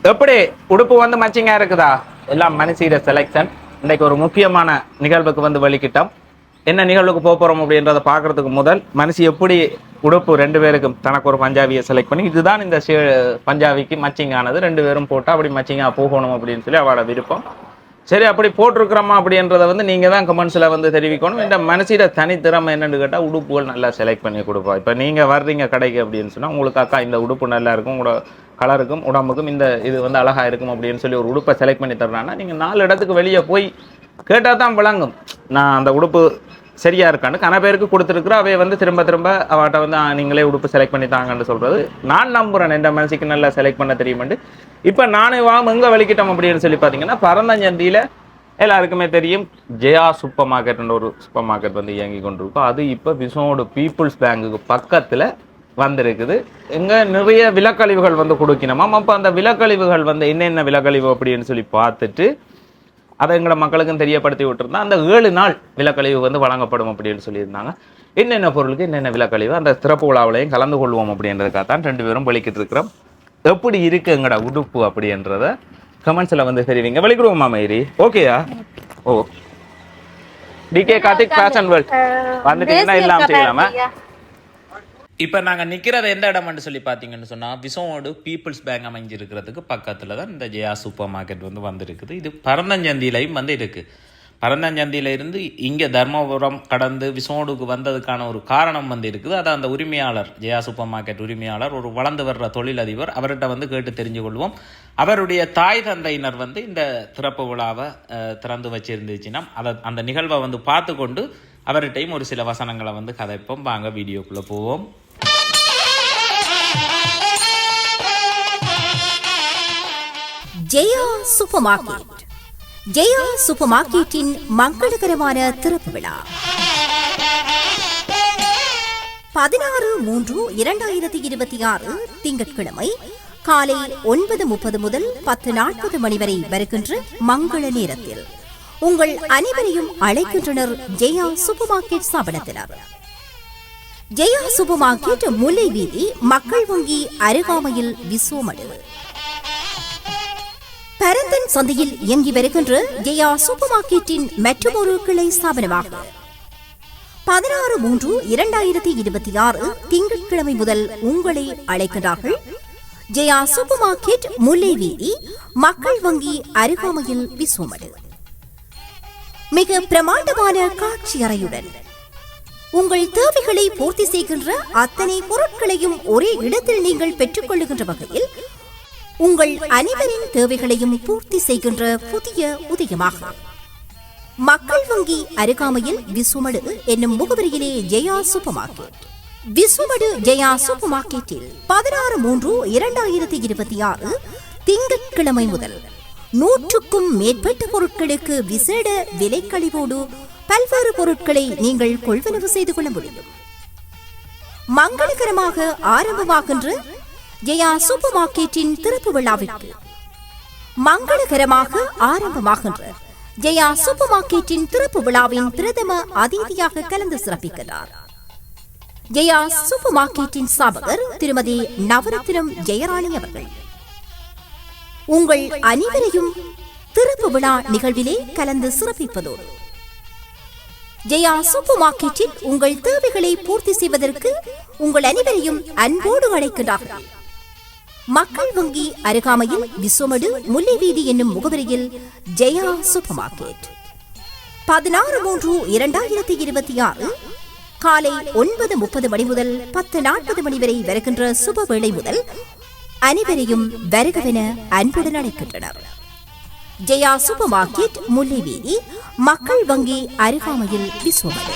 எப்படி உடுப்பு வந்து மச்சிங்கா இருக்குதா? எல்லாம் மனசீர செலெக்ஷன். இன்னைக்கு ஒரு முக்கியமான நிகழ்வுக்கு வந்து வெளிக்கிட்டோம். என்ன நிகழ்வுக்கு போறோம் அப்படின்றத பாக்குறதுக்கு முதல் மனசு எப்படி உடுப்பு ரெண்டு பேருக்கும் தனக்கு ஒரு பஞ்சாபியை செலக்ட் பண்ணி இதுதான் இந்த பஞ்சாபிக்கு மச்சிங் ஆனது, ரெண்டு பேரும் போட்டா அப்படி மச்சிங்கா போகணும் அப்படின்னு சொல்லி அவளோட விருப்பம். சரி, அப்படி போட்டிருக்கிறோமா அப்படின்றத வந்து நீங்க தான் கமெண்ட்ஸ்ல வந்து தெரிவிக்கணும். இந்த மனசீர தனித்திறமை என்னன்னு கேட்டால் உடுப்புகள் நல்லா செலக்ட் பண்ணி கொடுப்போம். இப்போ நீங்க வர்றீங்க கடைக்கு அப்படின்னு சொன்னா உங்களுக்கு அக்கா இந்த உடுப்பு நல்லா இருக்கும், உங்களோட கலருக்கும் உடம்புக்கும் இந்த இது வந்து அழகா இருக்கும் அப்படின்னு சொல்லி ஒரு உடுப்பை செலக்ட் பண்ணி தர்றாங்கன்னா நீங்க 4 இடத்துக்கு வெளியே போய் கேட்டால் தான் விளங்கும் நான் அந்த உடுப்பு சரியா இருக்கான்னு. கன பேருக்கு கொடுத்துருக்குற அவை வந்து திரும்ப திரும்ப அவட்ட வந்து நீங்களே உடுப்பு செலக்ட் பண்ணி தாங்கன்னு சொல்றது நான் நம்புறேன். எந்த மனசுக்கு நல்லா செலக்ட் பண்ண தெரியுமெண்டு. இப்போ நானே எங்க வெளிக்கிட்டோம் அப்படின்னு சொல்லி பார்த்தீங்கன்னா பரந்தஞ்சந்தியில் எல்லாருக்குமே தெரியும் ஜெயா சூப்பர் மார்க்கெட்ன்ற ஒரு சூப்பர் மார்க்கெட் வந்து இயங்கி கொண்டிருக்கும். அது இப்போ விசோடு பீப்புள்ஸ் பேங்குக்கு பக்கத்தில் வந்திருக்குது. எங்க நிறைய விலக்கழிவுகள் வந்து கொடுக்கணுமா. அப்போ அந்த விலக்கழிவுகள் வந்து என்னென்ன விலக்கழிவு அப்படின்னு சொல்லி பார்த்துட்டு அதை எங்களை மக்களுக்கும் தெரியப்படுத்தி விட்டுருந்தா அந்த 7 நாள் விலக்கழிவு வந்து வழங்கப்படும் அப்படின்னு சொல்லியிருந்தாங்க. என்னென்ன பொருளுக்கு என்னென்ன விலக்கழிவு அந்த சிறப்பு விழாவிலையும் கலந்து கொள்வோம் அப்படின்றதுக்காக தான் 2 பேரும் வெளிக்கிட்டு இருக்கிறோம். எப்படி இருக்கு எங்கட உடுப்பு அப்படின்றத கமெண்ட்ஸ்ல வந்து தெரிவிங்க. வெளிக்கிடுவோமா மயிரி? ஓகேயா? ஓ டிகே கார்த்திக் ஃபேஷன் வேர்ல்ட் வந்துட்டீங்கன்னா எல்லாம் செய்யலாமா? இப்போ நாங்கள் நிற்கிறது எந்த இடம்னு சொல்லி பார்த்தீங்கன்னு சொன்னால் விசோடு பீப்புள்ஸ் பேங்க் அமைஞ்சிருக்கிறதுக்கு பக்கத்தில் தான் இந்த ஜெயா சூப்பர் மார்க்கெட் வந்து வந்திருக்குது. இது பரந்தஞ்சந்தியிலையும் வந்து இருக்குது. பரந்தஞ்சந்தியில இருந்து இங்கே தர்மபுரம் கடந்து விசோடுக்கு வந்ததுக்கான ஒரு காரணம் வந்து இருக்குது. அதை அந்த உரிமையாளர் ஜெயா சூப்பர் மார்க்கெட் உரிமையாளர் ஒரு வளர்ந்து வர்ற தொழிலதிபர் அவர்கிட்ட வந்து கேட்டு தெரிஞ்சு கொள்வோம். அவருடைய தாய் தந்தையினர் வந்து இந்த திறப்பு விழாவை திறந்து வச்சிருந்துச்சுன்னா அதை அந்த நிகழ்வை வந்து பார்த்து கொண்டு அவர்கிட்டையும் ஒரு சில வசனங்களை வந்து கதைப்போம். வாங்க வீடியோக்குள்ளே போவோம். Jaya supermarket. ஜெயா சூப்பர் மார்க்கெட்டின் மங்களகரமான திறப்பு விழா 16/3/2026 திங்கட்கிழமை காலை 9:30 முதல் 10:40 மணி வரை வருகின்ற மங்கள நேரத்தில் உங்கள் அனைவரையும் அழைக்கின்றனர் ஜெயா சூப்பர் மார்க்கெட் ஸ்தாபனத்தினர். ஜெயா சூப்பர் மார்க்கெட் முல்லை வீதி மக்கள் வங்கி அருகாமையில் விசோமடு. பரந்தன் சந்தையில் இயங்கி வருகின்ற ஜெயா சூப்பர் மார்க்கெட்டின் மற்றொரு கிளை ஸ்தாபனமாக 16/3/2026 திங்கட்கிழமை முதல் உங்களை அழைக்கின்றார்கள் ஜெயா சூப்பர் மார்க்கெட் முல்லை வீதி மக்கள் வங்கி அருகாமையில் விசோமடு. மிக பிரமாண்டமான காட்சி அறையுடன் உங்கள் தேவைகளை பூர்த்தி செய்கின்ற அத்தனை பொருட்களையும் ஒரே இடத்தில் நீங்கள் பெற்றுக்கொள்ளுகின்ற வகையில் உங்கள் அனைவரின் தேவைகளையும் பூர்த்தி செய்கின்ற புதிய உதயமாக மக்கள் வங்கி அருகாமையில் விசுமடு என்னும் முகவரியிலே ஜெயா சூப்பர் மார்க்கெட். விசுமடு ஜெயா சூப்பர் மார்க்கெட்டில் 16/3/2026 திங்கட்கிழமை முதல் 100க்கும் மேற்பட்ட பொருட்களுக்கு விசேட விலைக்கழிவோடு பல்வேறு பொருட்களை நீங்கள் கொள்வனவு செய்து கொள்ள முடியும். மங்களகரமாக ஆரம்பமாகின்ற ஜெயா சூப்பர் மார்க்கெட்டின் திறப்பு விழாவிற்கு மங்களகரமாக ஆரம்பமாகின்ற ஜெயா சூப்பர் மார்க்கெட்டின் திறப்பு விழாவின் பிரதம அதிதியாக கலந்து சிறப்பிக்கிறார் ஜெயா சூப்பர் மார்க்கெட்டின் ஸ்தாபகர் திருமதி நவரத்னம் ஜெயராணி அவர்கள். உங்கள் அனைவரையும் திறப்பு விழா நிகழ்விலே கலந்து சிறப்பிப்பதோடு ஜெயா சூப்பர் மார்க்கெட்டில் உங்கள் தேவைகளை பூர்த்தி செய்வதற்கு உங்கள் அனைவரையும் அன்போடு அழைக்கிறார்கள் மக்கள் வங்கி அருகாமையில் விசோமடு முல்லை வீதி என்னும் முகவரியில் ஜெயா சூப்பர் மார்க்கெட். 16/3/2026 காலை 9:30 மணி முதல் 10:40 மணி வரை வருகின்ற சுப வேளை முதல் அனைவரையும் வருகவென அன்புடன் அழைக்கின்றனர். ஜெயா சூப்பர் மார்க்கெட் முல்லை வீதி மக்கள் வங்கி அருகாமையில் விசோமடு.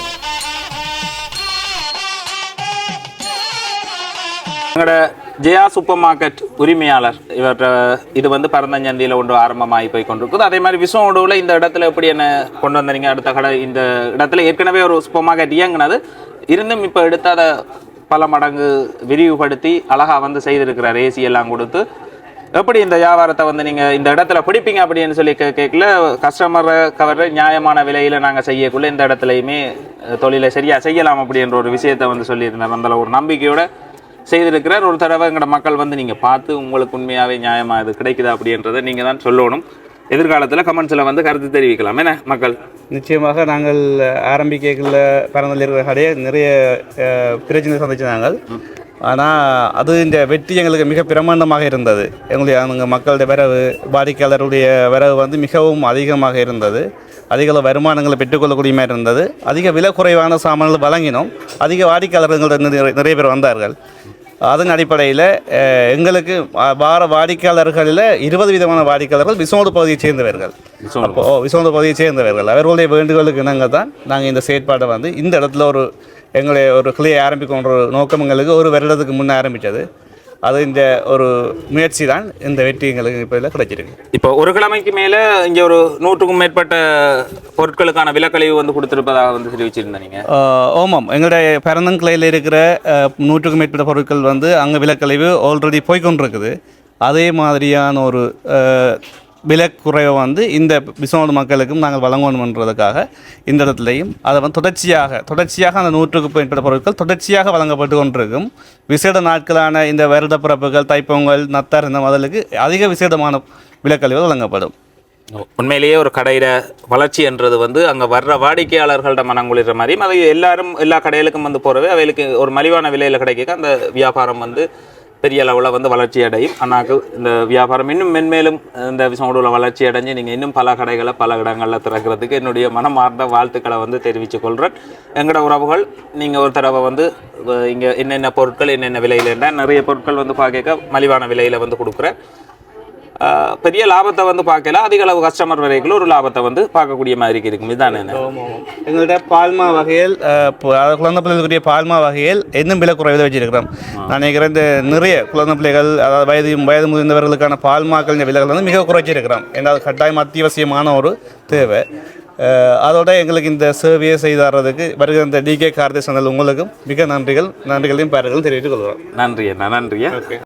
ஜெயா சூப்பர் மார்க்கெட் உரிமையாளர் இவர் இது வந்து பரந்தஞ்சந்தியில் ஒன்று ஆரம்பமாகி போய் கொண்டிருக்குது. அதே மாதிரி விசோடுவில் இந்த இடத்துல எப்படி என்ன கொண்டு வந்தீங்க? அடுத்த கடை இந்த இடத்துல ஏற்கனவே ஒரு சூப்பர் மார்க்கெட் இயங்குனது இருந்தும் இப்போ எடுத்து அதை பல மடங்கு விரிவுபடுத்தி அழகாக வந்து செய்திருக்கிறார். ஏசி எல்லாம் கொடுத்து எப்படி இந்த வியாபாரத்தை வந்து நீங்கள் இந்த இடத்துல பிடிப்பீங்க அப்படின்னு சொல்லி கேட்கல. கஸ்டமரை கவர்ற நியாயமான விலையில் நாங்கள் செய்யக்குள்ள இந்த இடத்துலையுமே தொழிலை சரியாக செய்யலாம் அப்படின்ற ஒரு விஷயத்தை வந்து சொல்லியிருந்தார். அந்த ஒரு நம்பிக்கையோட செய்திருக்கிறார். ஒரு தடவை எங்களோட மக்கள் வந்து நீங்கள் பார்த்து உங்களுக்கு உண்மையாகவே நியாயமாக இது கிடைக்குதா அப்படின்றத நீங்கள் தான் சொல்லணும். எதிர்காலத்தில் கமெண்ட்ஸில் வந்து கருத்து தெரிவிக்கலாம். என்ன மக்கள் நிச்சயமாக நாங்கள் ஆரம்பிக்கல பரந்தல் இருக்கிற கடையை நிறைய பிரச்சனை சந்திச்சு நாங்கள். ஆனால் அது இந்த வெற்றி எங்களுக்கு மிக பிரமாண்டமாக இருந்தது. எங்களுடைய அங்கே மக்களுடைய வரவு, வாடிக்கையாளருடைய வரவு வந்து மிகவும் அதிகமாக இருந்தது. அதிக வருமானங்களை பெற்றுக்கொள்ளக்கூடிய மாதிரி இருந்தது. அதிக விலை குறைவான சாமான்கள் வழங்கினோம். அதிக வாடிக்கையாளர்கள் நிறைய பேர் வந்தார்கள். அதன் அடிப்படையில் எங்களுக்கு வார வாடிக்கையாளர்களில் 20 விதமான வாடிக்கையாளர்கள் விசோடு பகுதியைச் சேர்ந்தவர்கள். விசோடு பகுதியைச் சேர்ந்தவர்கள் அவர்களுடைய வேண்டுகோளுக்கு இணங்க தான் நாங்கள் இந்த செயற்பாட்டை வந்து இந்த இடத்துல எங்களுடைய ஒரு கிளையை ஆரம்பிக்கின்ற ஒரு நோக்கம் எங்களுக்கு ஒரு வருடத்துக்கு முன்னே ஆரம்பித்தது. அது இந்த ஒரு முயற்சி தான் இந்த வெற்றி எங்களுக்கு இப்போ கிடைச்சிருக்கு. இப்போ ஒரு கிழமைக்கு மேலே இங்கே ஒரு 100க்கும் மேற்பட்ட பொருட்களுக்கான விலக்கழிவு வந்து கொடுத்துருப்பதாக வந்து தெரிவிச்சிருந்தேன் நீங்கள். ஆமாம், எங்களுடைய பரந்தங்கிளையில் இருக்கிற 100க்கும் மேற்பட்ட பொருட்கள் வந்து அங்கே விலக்கழிவு ஆல்ரெடி போய்கொண்டிருக்குது. அதே மாதிரியான ஒரு விலைக்குறைவை வந்து இந்த பிசோனோடு மக்களுக்கும் நாங்கள் வழங்கணுன்றதுக்காக இந்த இடத்துலையும் அதை வந்து தொடர்ச்சியாக அந்த 100க்கும் மேற்பட்ட பொருட்கள் தொடர்ச்சியாக வழங்கப்பட்டு கொண்டிருக்கும். விசேட நாட்களான இந்த வருட பிறப்புகள், தைப்பொங்கல், நத்தார் இந்த முதலுக்கு அதிக விசேடமான விலைக்கழிவுகள் வழங்கப்படும். உண்மையிலேயே ஒரு கடையில் வளர்ச்சி என்றது வந்து அங்கே வர்ற வாடிக்கையாளர்கள்ட மனங்குளிர மாதிரியும் அது எல்லா கடைகளுக்கும் வந்து போகிறவே அவைகளுக்கு ஒரு மலிவான விலையில் கிடைக்க அந்த வியாபாரம் வந்து பெரிய அளவில் வந்து வளர்ச்சி அடையும். அண்ணாக்கு இந்த வியாபாரம் இன்னும் மென்மேலும் இந்த விசோடுல வளர்ச்சி அடைஞ்சு நீங்கள் இன்னும் பல கடைகளை பல இடங்களில் திறக்கிறதுக்கு என்னுடைய மனமார்ந்த வாழ்த்துக்களை வந்து தெரிவித்துக் கொள்கிறேன். எங்களோட உறவுகள் நீங்கள் ஒரு தடவை வந்து இங்கே என்னென்ன பொருட்கள் என்னென்ன விலையில் இருந்தால் நிறைய பொருட்கள் வந்து பார்க்க மலிவான விலையில் வந்து கொடுக்குறேன். பெரிய லாபத்தை வந்து பார்க்கல, அதிக அளவு கஸ்டமர் வரைக்கும் ஒரு லாபத்தை வந்து பார்க்கக்கூடிய மாதிரி இருக்கும். இதுதான் எங்கள்கிட்ட பால்மா வகையில் குழந்தை பிள்ளைகளுக்குரிய பால்மா வகையில் இன்னும் விலை குறைவதை வச்சிருக்கிறோம். நான் நினைக்கிறேன் இந்த நிறைய குழந்தை பிள்ளைகள், அதாவது வயது முதிர்ந்தவர்களுக்கான பால்மாக்கள் விலைகள் வந்து மிக குறைச்சிருக்கிறோம். ஏன்னா அது கட்டாயம் அத்தியாவசியமான ஒரு தேவை. அதோட எங்களுக்கு இந்த சேவையை செய்தாடுறதுக்கு வருகிற இந்த டிகே கார்த்தி சேனல் உங்களுக்கும் மிக நன்றிகளையும் பாராட்டுகளும் தெரிவித்துக் கொள்கிறோம். நன்றி.